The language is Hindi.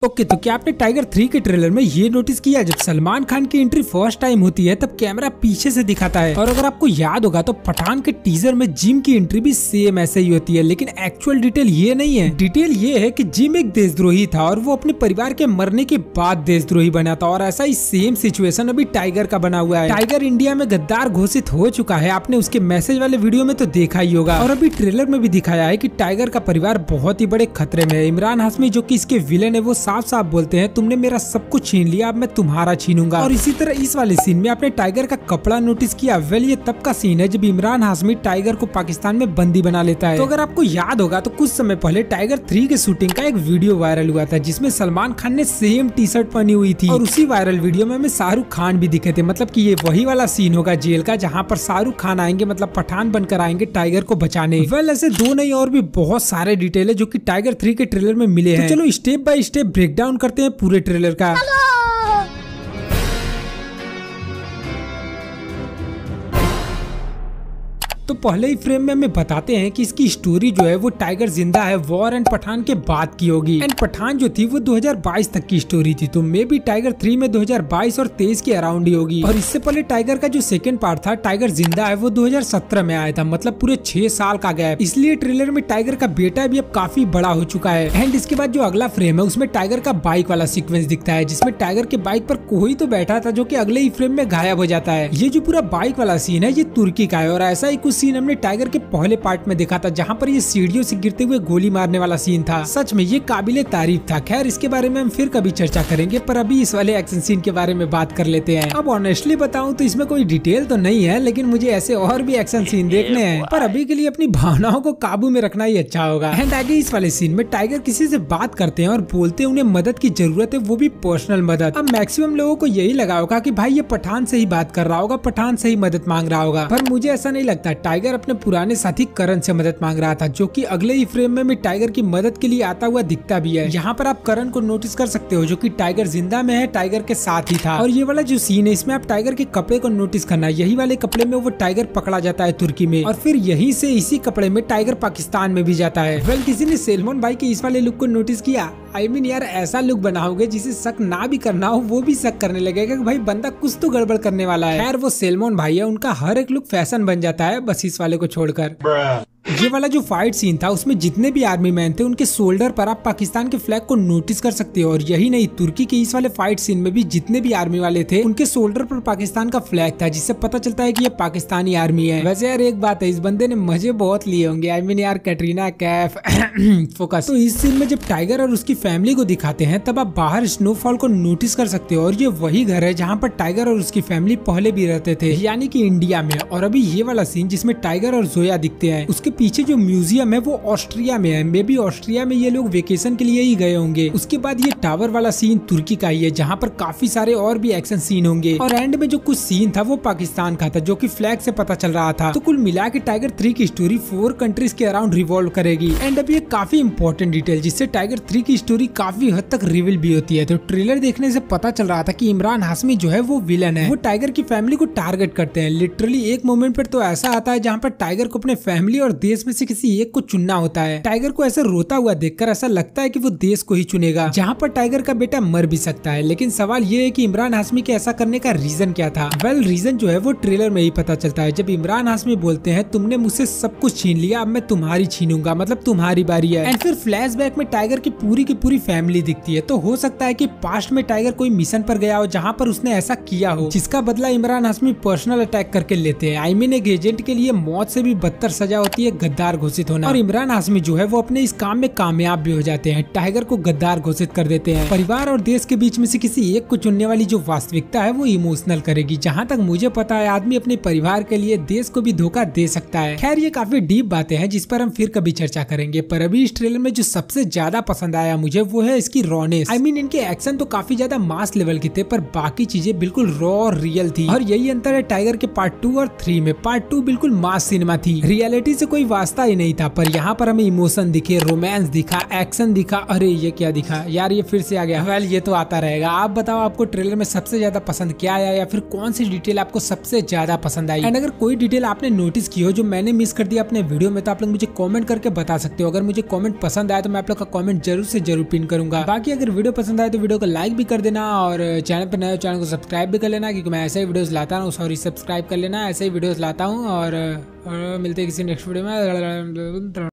ओके तो क्या आपने टाइगर 3 के ट्रेलर में ये नोटिस किया, जब सलमान खान की एंट्री फर्स्ट टाइम होती है तब कैमरा पीछे से दिखाता है। और अगर आपको याद होगा तो पठान के टीजर में जिम की एंट्री भी सेम ऐसे ही होती है, लेकिन एक्चुअल डिटेल ये नहीं है। डिटेल ये है कि जिम एक देशद्रोही था और वो अपने परिवार के मरने के बाद देशद्रोही बना था, और ऐसा ही सेम सिचुएशन अभी टाइगर का बना हुआ है। टाइगर इंडिया में गद्दार घोषित हो चुका है, आपने उसके मैसेज वाले वीडियो में तो देखा ही होगा। और अभी ट्रेलर में भी दिखाया है कि टाइगर का परिवार बहुत ही बड़े खतरे में है। इमरान हाशमी जो कि इसके विलेन है वो साफ साफ बोलते हैं तुमने मेरा सब कुछ छीन लिया, अब मैं तुम्हारा छीनूंगा। और इसी तरह इस वाले सीन में आपने टाइगर का कपड़ा नोटिस किया। वेल ये तब का सीन है जब इमरान हाशमी टाइगर को पाकिस्तान में बंदी बना लेता है। तो अगर आपको याद होगा तो कुछ समय पहले टाइगर 3 के शूटिंग का एक वीडियो वायरल हुआ था जिसमें सलमान खान ने सेम टी शर्ट पहनी हुई थी, और उसी वायरल वीडियो में हमें शाहरुख खान भी दिखे थे। मतलब कि ये वही वाला सीन होगा जेल का जहाँ पर शाहरुख खान आएंगे, मतलब पठान बनकर आएंगे टाइगर को बचाने। वेल ऐसे दो नहीं और भी बहुत सारे डिटेल है जो कि टाइगर 3 के ट्रेलर में मिले हैं। तो चलो step by step break down करते हैं पूरे ट्रेलर का। तो पहले ही फ्रेम में हमें बताते हैं कि इसकी स्टोरी जो है वो टाइगर जिंदा है वॉर एंड पठान के बाद की होगी। एंड पठान जो थी वो 2022 तक की स्टोरी थी, तो मे बी टाइगर 3 में 2022 और 23 के अराउंड ही होगी। और इससे पहले टाइगर का जो सेकंड पार्ट था टाइगर जिंदा है वो 2017 में आया था, मतलब पूरे 6 साल का गैप। इसलिए ट्रेलर में टाइगर का बेटा भी अब काफी बड़ा हो चुका है। एंड इसके बाद जो अगला फ्रेम है उसमें टाइगर का बाइक वाला सीक्वेंस दिखता है जिसमें टाइगर के बाइक पर कोई तो बैठा था जो की अगले ही फ्रेम में गायब हो जाता है। ये जो पूरा बाइक वाला सीन है ये तुर्की का है, और ऐसा ही सीन हमने टाइगर के पहले पार्ट में देखा था जहां पर ये सीढ़ियों से गिरते हुए गोली मारने वाला सीन था। सच में ये काबिले तारीफ था। खैर इसके बारे में हम फिर कभी चर्चा करेंगे, पर अभी इस वाले एक्शन सीन के बारे में बात कर लेते हैं। अब ऑनेस्टली बताऊं तो इसमें कोई डिटेल तो नहीं है, लेकिन मुझे ऐसे और भी एक्शन सीन देखने हैं, पर अभी के लिए अपनी भावनाओं को काबू में रखना ही अच्छा होगा। एंड आगे इस वाले सीन में टाइगर किसी से बात करते हैं और बोलते हैं उन्हें मदद की जरूरत है, वो भी पर्सनल मदद। अब मैक्सिमम लोगों को यही लगा होगा कि भाई ये पठान से ही बात कर रहा होगा, पठान से ही मदद मांग रहा होगा, पर मुझे ऐसा नहीं लगता। टाइगर अपने पुराने साथी करण से मदद मांग रहा था, जो कि अगले ही फ्रेम में टाइगर की मदद के लिए आता हुआ दिखता भी है। यहाँ पर आप करण को नोटिस कर सकते हो जो कि टाइगर जिंदा में है, टाइगर के साथ ही था। और ये वाला जो सीन है इसमें आप टाइगर के कपड़े को नोटिस करना, यही वाले कपड़े में वो टाइगर पकड़ा जाता है तुर्की में, और फिर यहीं से इसी कपड़े में टाइगर पाकिस्तान में भी जाता है। वेल किसी ने सलमान भाई के इस वाले लुक को नोटिस किया? आई मीन यार ऐसा लुक बनाओगे जिसे शक ना भी करना हो वो भी शक करने लगेगा कि भाई बंदा कुछ तो गड़बड़ करने वाला है। खैर वो सलमान भाई है, उनका हर एक लुक फैशन बन जाता है, बस इस वाले को छोड़कर। ये वाला जो फाइट सीन था उसमें जितने भी आर्मी मैन थे उनके शोल्डर पर आप पाकिस्तान के फ्लैग को नोटिस कर सकते हो। और यही नहीं, तुर्की के इस वाले फाइट सीन में भी जितने भी आर्मी वाले थे उनके शोल्डर पर पाकिस्तान का फ्लैग था, जिससे पता चलता है कि ये पाकिस्तानी आर्मी है। वैसे यार एक बात है, इस बंदे ने मजे बहुत लिए होंगे। आई मीन यार कैटरीना कैफ फोकस। तो इस सीन में जब टाइगर और उसकी फैमिली को दिखाते हैं तब आप बाहर स्नोफॉल को नोटिस कर सकते हो, और ये वही घर है जहाँ पर टाइगर और उसकी फैमिली पहले भी रहते थे, यानी कि इंडिया में। और अभी ये वाला सीन जिसमें टाइगर और जोया दिखते हैं उसके पीछे जो म्यूजियम है वो ऑस्ट्रिया में है। मे बी ऑस्ट्रिया में ये लोग वेकेशन के लिए ही गए होंगे। उसके बाद ये टावर वाला सीन तुर्की का ही है जहाँ पर काफी सारे और भी एक्शन सीन होंगे। और एंड में जो कुछ सीन था वो पाकिस्तान का था जो कि फ्लैग से पता चल रहा था। तो कुल मिला के टाइगर 3 की स्टोरी 4 कंट्रीज के अराउंड रिवॉल्व करेगी। एंड अभी एक काफी इंपॉर्टेंट डिटेल जिससे टाइगर 3 की स्टोरी काफी हद तक रिवील भी होती है। तो ट्रेलर देखने से पता चल रहा था कि इमरान हाशमी जो है वो विलन है, वो टाइगर की फैमिली को टारगेट करते हैं। लिटरली एक मोमेंट पर तो ऐसा आता है जहाँ पर टाइगर को अपने फैमिली और देश में से किसी एक को चुनना होता है। टाइगर को ऐसे रोता हुआ देखकर ऐसा लगता है कि वो देश को ही चुनेगा, जहाँ पर टाइगर का बेटा मर भी सकता है। लेकिन सवाल ये है कि इमरान हाशमी के ऐसा करने का रीजन क्या था? वेल रीजन जो है वो ट्रेलर में ही पता चलता है, जब इमरान हाशमी बोलते हैं तुमने मुझसे सब कुछ छीन लिया, अब मैं तुम्हारी छीनूंगा, मतलब तुम्हारी बारी है। एंड फिर फ्लैशबैक में टाइगर की पूरी फैमिली दिखती है। तो हो सकता है कि पास्ट में टाइगर कोई मिशन पर गया हो जहाँ पर उसने ऐसा किया हो जिसका बदला इमरान हाशमी पर्सनल अटैक करके लेते हैं। आई मीन एक एजेंट के लिए मौत से भी बदतर सजा होती है गद्दार घोषित होना, और इमरान हाशमी जो है वो अपने इस काम में कामयाब भी हो जाते हैं, टाइगर को गद्दार घोषित कर देते हैं। परिवार और देश के बीच में से किसी एक को चुनने वाली जो वास्तविकता है वो इमोशनल करेगी। जहाँ तक मुझे पता है आदमी अपने परिवार के लिए देश को भी धोखा दे सकता है। खैर ये काफी डीप बातें हैं जिस पर हम फिर कभी चर्चा करेंगे, पर अभी इस ट्रेलर में जो सबसे ज्यादा पसंद आया मुझे वो है इसकी रॉनेस। आई मीन इनके एक्शन तो काफी ज्यादा मास लेवल के थे, पर बाकी चीजें बिल्कुल रॉ और रियल थी। और यही अंतर है टाइगर के पार्ट 2 और 3 में। पार्ट 2 बिल्कुल मास सिनेमा थी, रियलिटी से कोई कोई वास्ता ही नहीं था, पर यहाँ पर हमें इमोशन दिखे, रोमांस दिखा, एक्शन दिखा। अरे ये क्या दिखा यार, ये फिर से आ गया। वेल ये तो आता रहेगा। आप बताओ आपको ट्रेलर में सबसे ज्यादा पसंद क्या आया, या फिर कौन सी डिटेल आपको सबसे ज्यादा पसंद आई। एंड अगर कोई डिटेल आपने नोटिस की हो जो मैंने मिस कर दिया अपने वीडियो में, तो आप लोग मुझे कमेंट करके बता सकते हो। अगर मुझे कमेंट पसंद आया तो मैं आप लोग का कमेंट जरूर से जरूर पिन करूंगा। बाकी अगर वीडियो पसंद आए तो वीडियो को लाइक भी कर देना, और चैनल पर नए हो चैनल को सब्सक्राइब भी कर लेना, क्योंकि मैं ऐसे ही वीडियोस लाता हूँ। सॉरी, सब्सक्राइब कर लेना, ऐसे ही वीडियोस लाता हूँ। और मिलते हैं किसी नेक्स्ट वीडियो में।